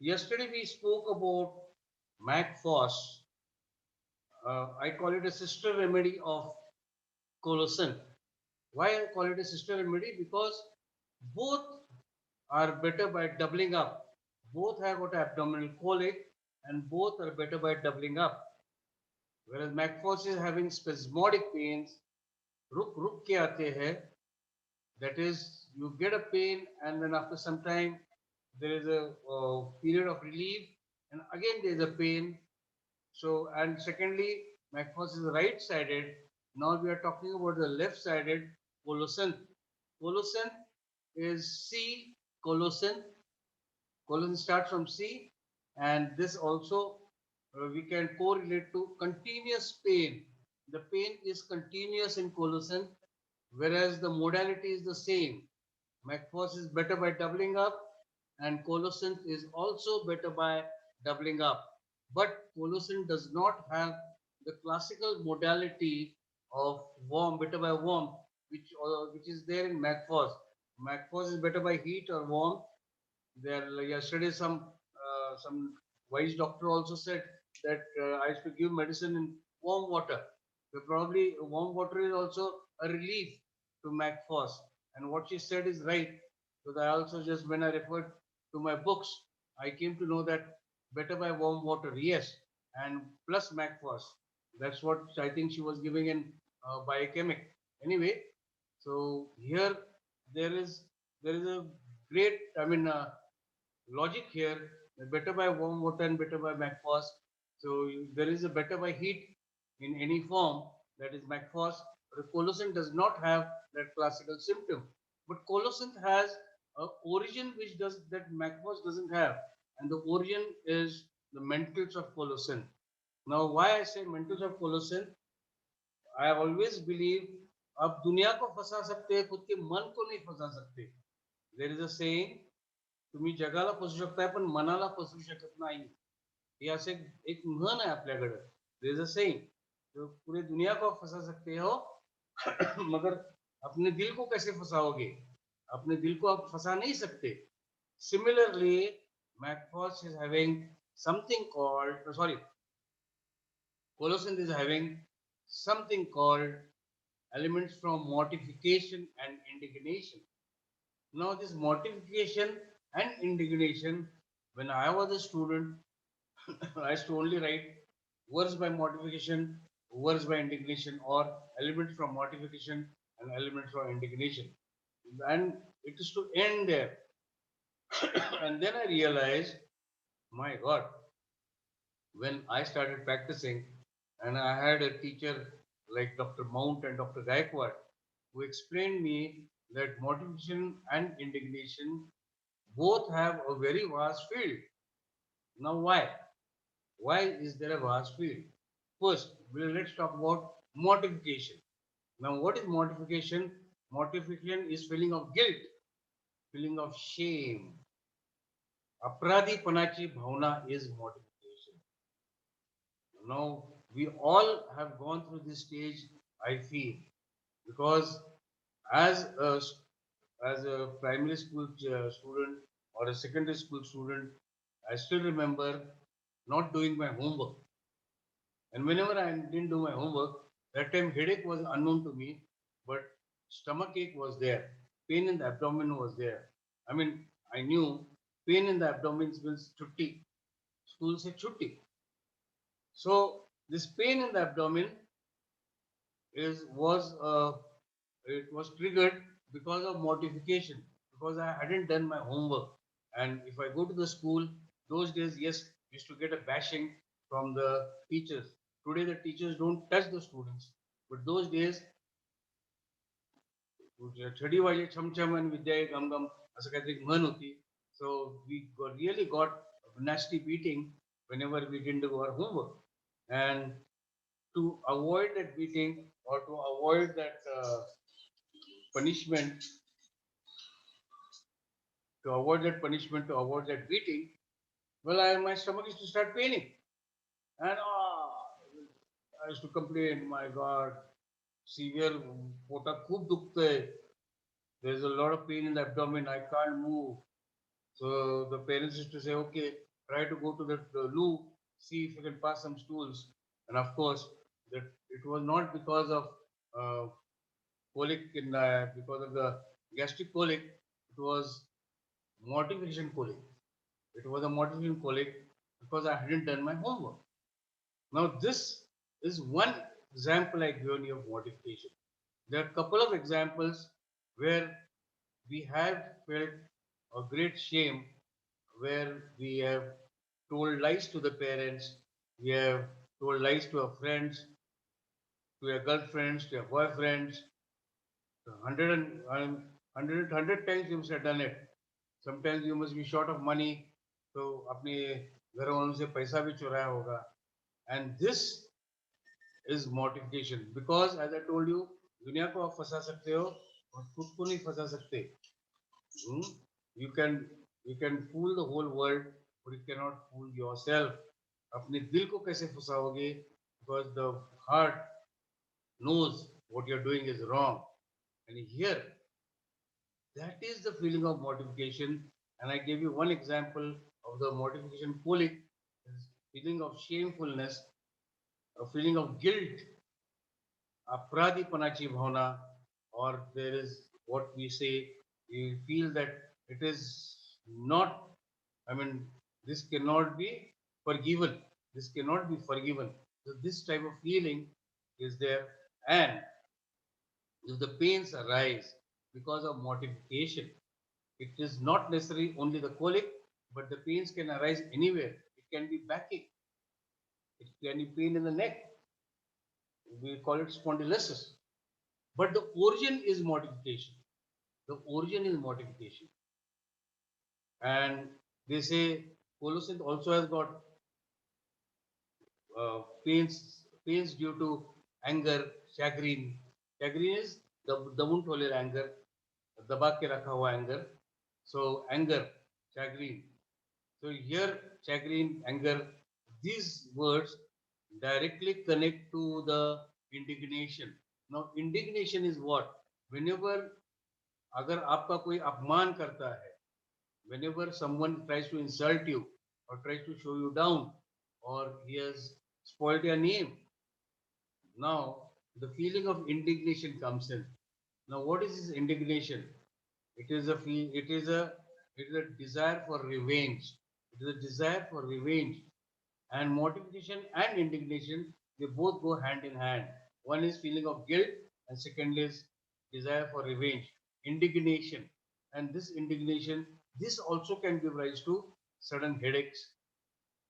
Yesterday we spoke about MacPhos. I call it a sister remedy of Colosan. Why I call it a sister remedy? Because both are better by doubling up. Both have got abdominal colic and both are better by doubling up. Whereas MacPhos is having spasmodic pains, रुक रुक के आते हैं. That is, you get a pain and then after some time there is a period of relief and again there is a pain. So, and secondly, MacPhos is right-sided. Now we are talking about the left-sided Colosan. Colosan is C. Colosan. Colosan starts from C, and this also we can correlate to continuous pain. The pain is continuous in Colosan, whereas the modality is the same. MacPhos is better by doubling up, and Colosan is also better by doubling up. But Colosan does not have the classical modality of warm, better by warm, which is there in MacPhos. MacPhos is better by heat or warm. There yesterday some wise doctor also said that I should give medicine in warm water. So probably warm water is also a relief to MacPhos. And what she said is right. Because I also just when I referred to my books, I came to know that better by warm water, yes, and plus MacPhos. That's what I think she was giving in biochemic. Anyway, so here there is there is a great, logic here, better by warm water and better by MacPhos. So there is a better by heat in any form, that is MacPhos. But Colosan does not have that classical symptom. But Colosan has a origin which does that MacPhos doesn't have, and the origin is the mentals of Colosan. Now, why I say mentals of Colosan? I have always believed आप दुनिया को फंसा सकते हैं खुद के मन को नहीं फंसा सकते. There is a saying, तुम्ही जगाला फसू शकताय पण मनाला फसू शकत नाही. हे असे एक म्हण आहे आपल्याकडे. There is a saying, तो पूरी दुनिया को आप फंसा सकते हो मगर अपने दिल को कैसे फंसाओगे? अपने दिल को आप फंसा नहीं सकते. Similarly, MacPhos is having something called, sorry, Colosan is having something called elements from mortification and indignation. Now, this mortification and indignation, when I was a student, I used to only write words by mortification, words by indignation, or elements from mortification and elements from indignation. And it is to end there. And then I realized, my God, when I started practicing, and I had a teacher like Dr. Mount and Dr. Gaikwad, who explained me that motivation and indignation both have a very vast field. Now, why? Why is there a vast field? First, let's talk about mortification. Now, what is mortification? Mortification is feeling of guilt, feeling of shame. अपराधीपणाची Bhavna is mortification. Now, we all have gone through this stage, I feel, because as a, as a primary school student or a secondary school student, I still remember not doing my homework. And whenever I didn't do my homework, that time headache was unknown to me, but stomach ache was there. Pain in the abdomen was there. I mean, I knew pain in the abdomen means chutti. School said chutti. So this pain in the abdomen is was it was triggered because of mortification, because I hadn't done my homework. And if I go to the school, those days, yes, used to get a bashing from the teachers. Today the teachers don't touch the students, but those days छडी वाजे छमछम and विद्या गम गम असं काहीतरी म्हण होती. So we really got a nasty beating whenever we didn't do our homework. And to avoid that beating or to avoid that punishment, to avoid that beating, well, my stomach used to start paining. And I used to complain, my God, severe pota खूप दुखतंय. There's a lot of pain in the abdomen. I can't move. So the parents used to say, okay, try to go to the loo, see if you can pass some stools. And of course, that it was not because of uh, colic because of the gastric colic. It was mortification colic. It was a mortification colic because I hadn't done my homework. Now this is one example I given you of mortification. There are a couple of examples where we have felt a great shame, where we have told lies to the parents, we have told lies to our friends, to your girlfriends, to your boyfriends. 100 times you must have done it. Sometimes you must be short of money, तो अपने घर वालों से पैसा भी चुराया होगा. And this is mortification because as I told you, दुनिया को आप फंसा सकते हो और खुद को नहीं फंसा सकते. Hmm? You can you can fool the whole world, but you cannot fool yourself. अपने दिल को कैसे फंसाओगे? Because the heart knows what you're doing is wrong. And here, that is the feeling of mortification. And I gave you one example of the mortification colic, feeling of shamefulness, a feeling of guilt, apradipanachi bhavana, or there is what we say, we feel that it is not, I mean, this cannot be forgiven. This cannot be forgiven. So this type of feeling is there. And if the pains arise because of mortification, it is not necessarily only the colic, but the pains can arise anywhere. It can be backache, it can be pain in the neck. We call it spondylosis. But the origin is mortification. The origin is mortification. And they say Colocin also has got pains due to anger, chagrin. Chagrin is the won't tolerate anger, दबा के रखा हुआ anger. So anger, chagrin. So here, chagrin, anger, these words directly connect to the indignation. Now, indignation is what? Whenever अगर आपका कोई अपमान करता है, whenever someone tries to insult you or tries to show you down or he has spoiled your name, now the feeling of indignation comes in. Now, what is this indignation? It is a feel. It is a desire for revenge. It is a desire for revenge, and motivation and indignation, they both go hand in hand. One is feeling of guilt, and second is desire for revenge. Indignation, and this indignation, this also can give rise to sudden headaches.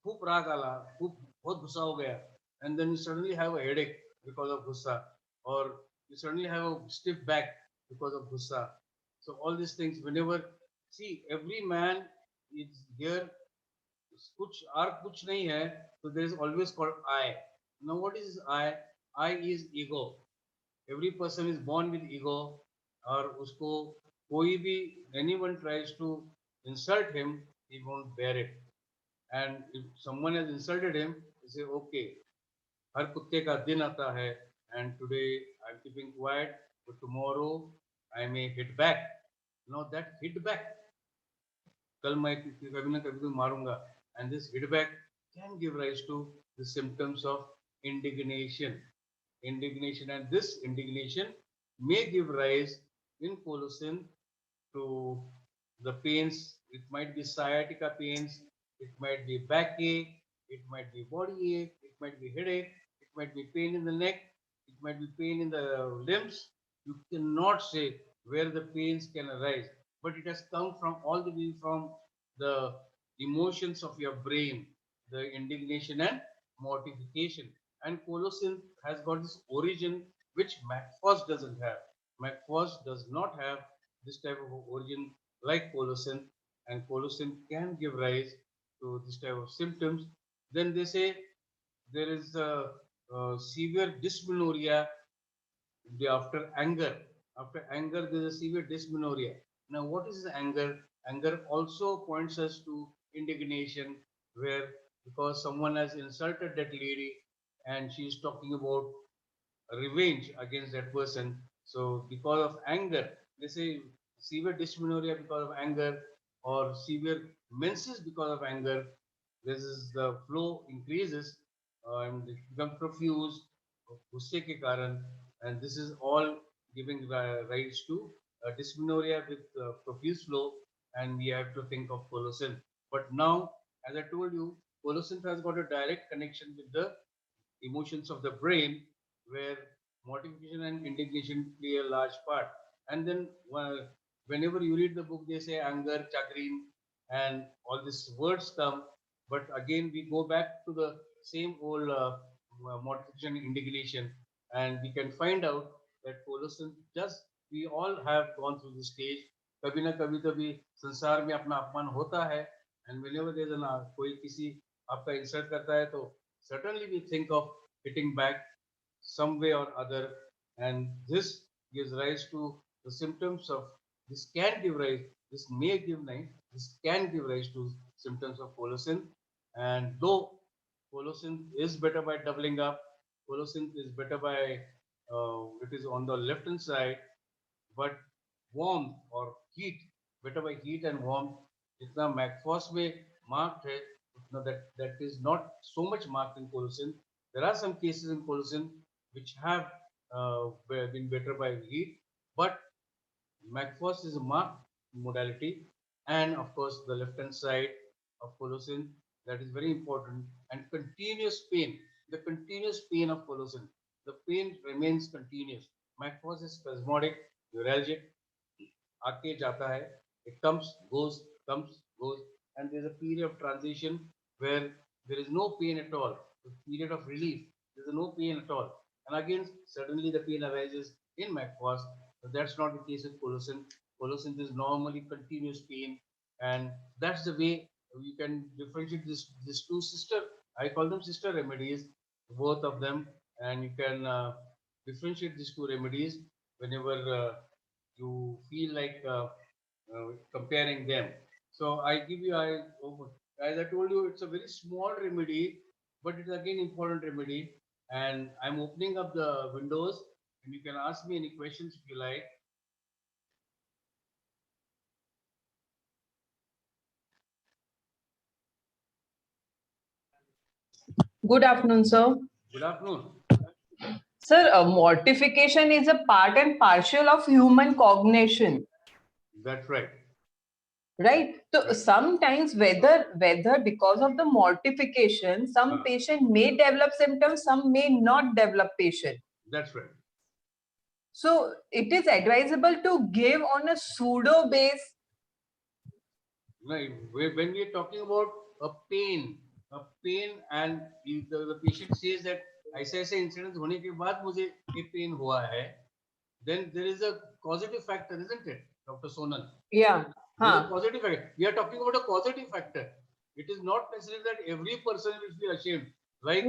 खूप राग आला, खूप बहुत गुस्सा हो गया, and then you suddenly have a headache because of gussa, or you suddenly have a stiff back because of gussa. So all these things, whenever, see, every man is here, कुछ और कुछ नहीं है, so there is always called I. Now what is I? I is ego. Every person is born with ego, और उसको कोई भी anyone tries to insult him, he won't bear it. And if someone has insulted him, he say, okay, हर कुत्ते का दिन आता है, and today I'm keeping quiet, but tomorrow I may hit back. Now that hit back, कल मैं कभी ना कभी तो मारूंगा, and this hit back can give rise to the symptoms of indignation. Indignation, and this indignation may give rise in Colocin to the pains. It might be sciatica pains, it might be backache, it might be body ache, it might be headache, it might be pain in the neck, it might be pain in the limbs. You cannot say where the pains can arise, but it has come from all the way from the emotions of your brain, the indignation and mortification. And Colocin has got this origin which McFoss doesn't have. McFoss does not have this type of origin like Colocin, and Colocin can give rise to this type of symptoms. Then they say there is a severe dysmenorrhea after anger. After anger, there is a severe dysmenorrhea. Now, what is anger? Anger also points us to indignation, where because someone has insulted that lady and she is talking about revenge against that person. So, because of anger, they say severe dysmenorrhea because of anger, or severe menses because of anger. this is the flow increases and it becomes profuse गुस्से के कारण, and this is all giving rise to dysmenorrhea with profuse flow, and we have to think of Colocin. But now, as I told you, Colocin has got a direct connection with the emotions of the brain, where mortification and indignation play a large part. And then whenever you read the book, they say anger, chagrin, and all these words come. But again, we go back to the same old mortification and indignation, and we can find out that Colocin just, we all have gone through this stage. कभी ना कभी तो भी संसार में अपना अपमान होता है, and whenever there's an कोई किसी आपका इंसल्ट करता है तो certainly we think of hitting back some way or other, and this gives rise to the symptoms of, this can give rise, this may give rise, this can give rise to symptoms of Colocin. And though Colocin is better by doubling up, Colocin is better by it is on the left hand side, but warmth or heat, better by heat and warmth, जितना Mag Phos में marked है, उतना that is not so much marked in Colocin. There are some cases in Colocin which have been better by heat, but McPherson is a marked modality, and of course the left hand side of Colocin, that is very important, and continuous pain, the continuous pain of Colocin, the pain remains continuous. McPherson is spasmodic, neuralgic, आके जाता है, it comes goes, and there is a period of transition where there is no pain at all, a period of relief, there is no pain at all, and again suddenly the pain arises in McPherson. But that's not the case with Colocin. Colocin is normally continuous pain, and that's the way you can differentiate these two sister, I call them sister remedies, both of them, and you can differentiate these two remedies whenever you feel like comparing them. So I give you, as I told you, it's a very small remedy, but it's again important remedy. And I'm opening up the windows, and you can ask me any questions if you like. Good afternoon, sir. Good afternoon. Sir, mortification is a part and parcel of human cognition. That's right. Right. So Right. sometimes whether because of the mortification, some patient may develop symptoms, some may not develop patient. That's right. So it is advisable to give on a pseudo base. Right. When we are talking about a pain, and the patient says that ऐसे ऐसे incident होने के बाद मुझे ये pen हुआ है, then there is a causative factor, isn't it, Dr. Sonal? Yeah. There is a causative factor. We are talking about a causative factor. It is not necessary that every person will feel ashamed. Like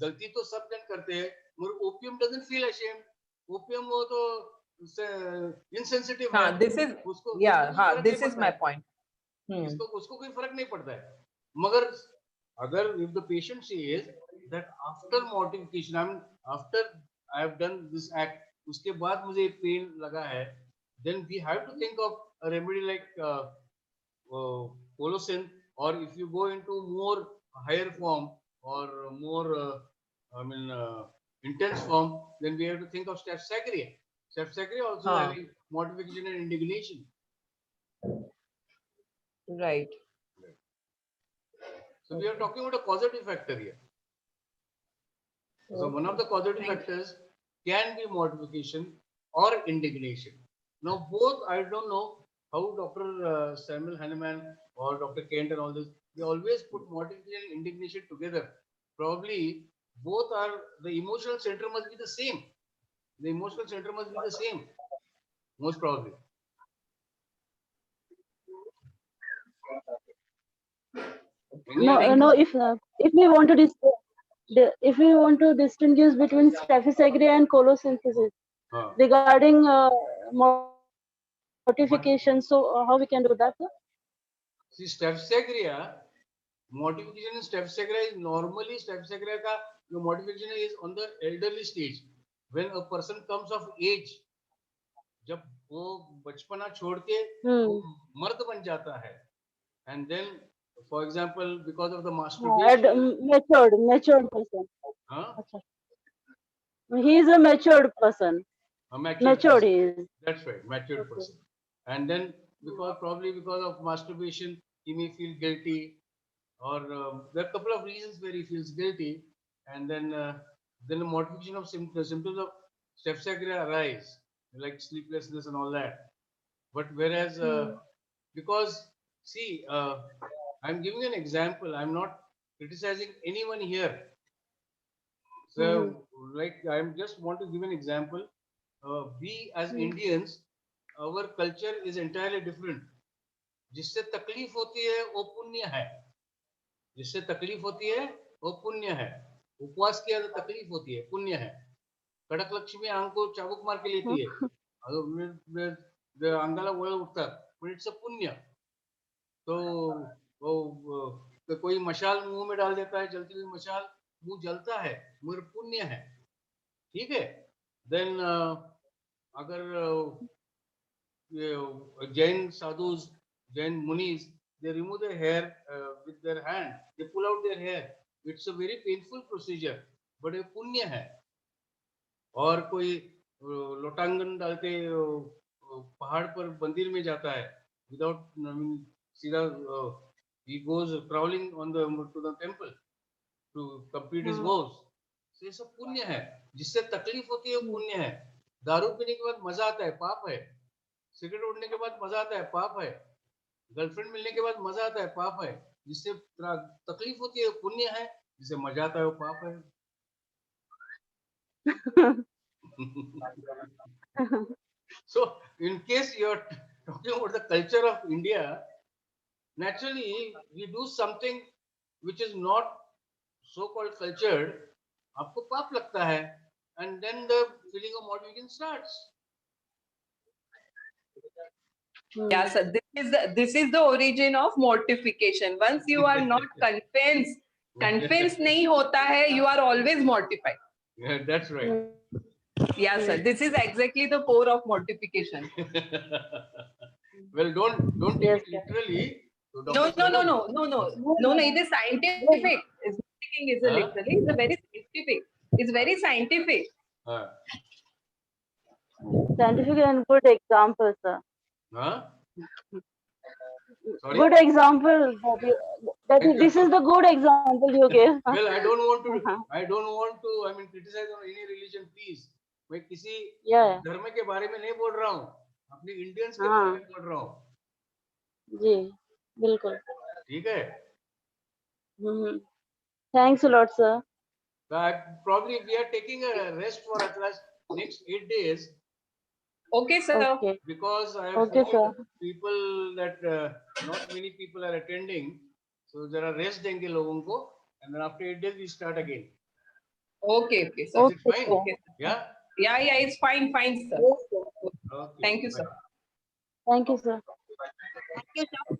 गलती तो सब जन करते हैं, मगर opium doesn't feel ashamed. Opium वो तो insensitive है. This is उसको this is my point. उसको कोई फर्क नहीं पड़ता है. मगर अगर if the patient says that after mortification, after I have done this act, उसके बाद मुझे पेन लगा है, then we have to think of a remedy like Colocin, or if you go into more higher form or more intense form, then we have to think of Staphysagria. Staphysagria also having mortification and indignation. Right. So we are talking about a causative factor here. So one of the causative factors can be mortification or indignation. Now both, I don't know how Dr. Samuel Hahnemann or Dr. Kent and all this, they always put mortification and indignation together. Probably both are, the emotional center must be the same. The emotional center must be the same, most probably. No. If we want to distinguish between Staphysagria and Colosynthesis regarding mortification, so how we can do that? Sir? See, Staphysagria, mortification in Staphysagria is normally Staphysagria ka the mortification is on the elderly stage. When a person comes of age, जब वो बचपना छोड़ के वो मर्द बन जाता है, and then For example, because of the Ad- masturbation. matured person. Huh? Acha. He is a matured person. A matured Matured person. he is. That's right, matured Okay. person. And then probably because of masturbation, he may feel guilty, or there are a couple of reasons where he feels guilty, and then the modification of symptoms of Staphylococcus arise, like sleeplessness and all that. But whereas because see, I'm giving an example. I'm not criticizing anyone here. So, like, I just want to give an example. We as Indians, our culture is entirely different. जिससे तकलीफ होती है वो पुण्य है, जिससे तकलीफ होती है वो पुण्य है. उपवास किया तो तकलीफ होती है, पुण्य है. कडक लक्ष्मी आंग को चाबूक मार के लेती है, अंगाला वळ उठतात, पण इट्स अ पुण्य. तो कोई मशाल मुंह में डाल देता है, जलती हुई मशाल, मुंह जलता है, मगर पुण्य है. ठीक है. देन अगर Jain sadhus, Jain मुनीज, they remove their hair with their hand, they pull out their hair. It's a very painful procedure, but ये पुण्य है. और कोई लोटांगन डालते पहाड़ पर मंदिर में जाता है, विदाउट सीधा he goes crawling on the to the temple to complete his vows. So ये सब पुण्य है. जिससे तकलीफ होती है वो पुण्य है. दारू पीने के बाद मजा आता है, पाप है. सिगरेट उड़ने के बाद मजा आता है, पाप है. गर्लफ्रेंड मिलने के बाद मजा आता है, पाप है. जिससे तकलीफ होती है वो पुण्य है, जिससे मजा आता है वो पाप है. So, in case you're talking about the culture of India, naturally we do something which is not so-called cultured, आपको पाप लगता है, and then the feeling of modification starts. Yeah, sir. This is the origin of mortification. Once you are not convinced नहीं होता है, you are always mortified. Yeah, that's right. Yeah, sir. This is exactly the core of mortification. Well, don't take Yes, it literally. So No. Dr. It is scientific. It's not taking it Huh? literally. It's a very scientific. It's very scientific. Huh? Scientific and good example, sir. Huh? Sorry? Good example. This is the good example you gave. Well, I don't want to. I mean, criticize on any religion, please. मैं किसी Yeah. धर्म के बारे में नहीं बोल रहा हूँ, अपने इंडियंस के बारे में बोल रहा हूँ. जी, बिल्कुल. ठीक है. Thanks a lot, sir. Probably we are taking a rest for at least next 8 days. Okay, sir. Okay. Because I have Okay, found sir. people that not many people are attending, so there are rest देंगे लोगों को, and then after 8 days we start again. Okay, sir. Is it Okay, fine? sir. Okay. Yeah. Yeah, it's fine, sir. Yes, sir. Okay. Thank you, sir. Bye. Thank you, sir. Thank you, sir.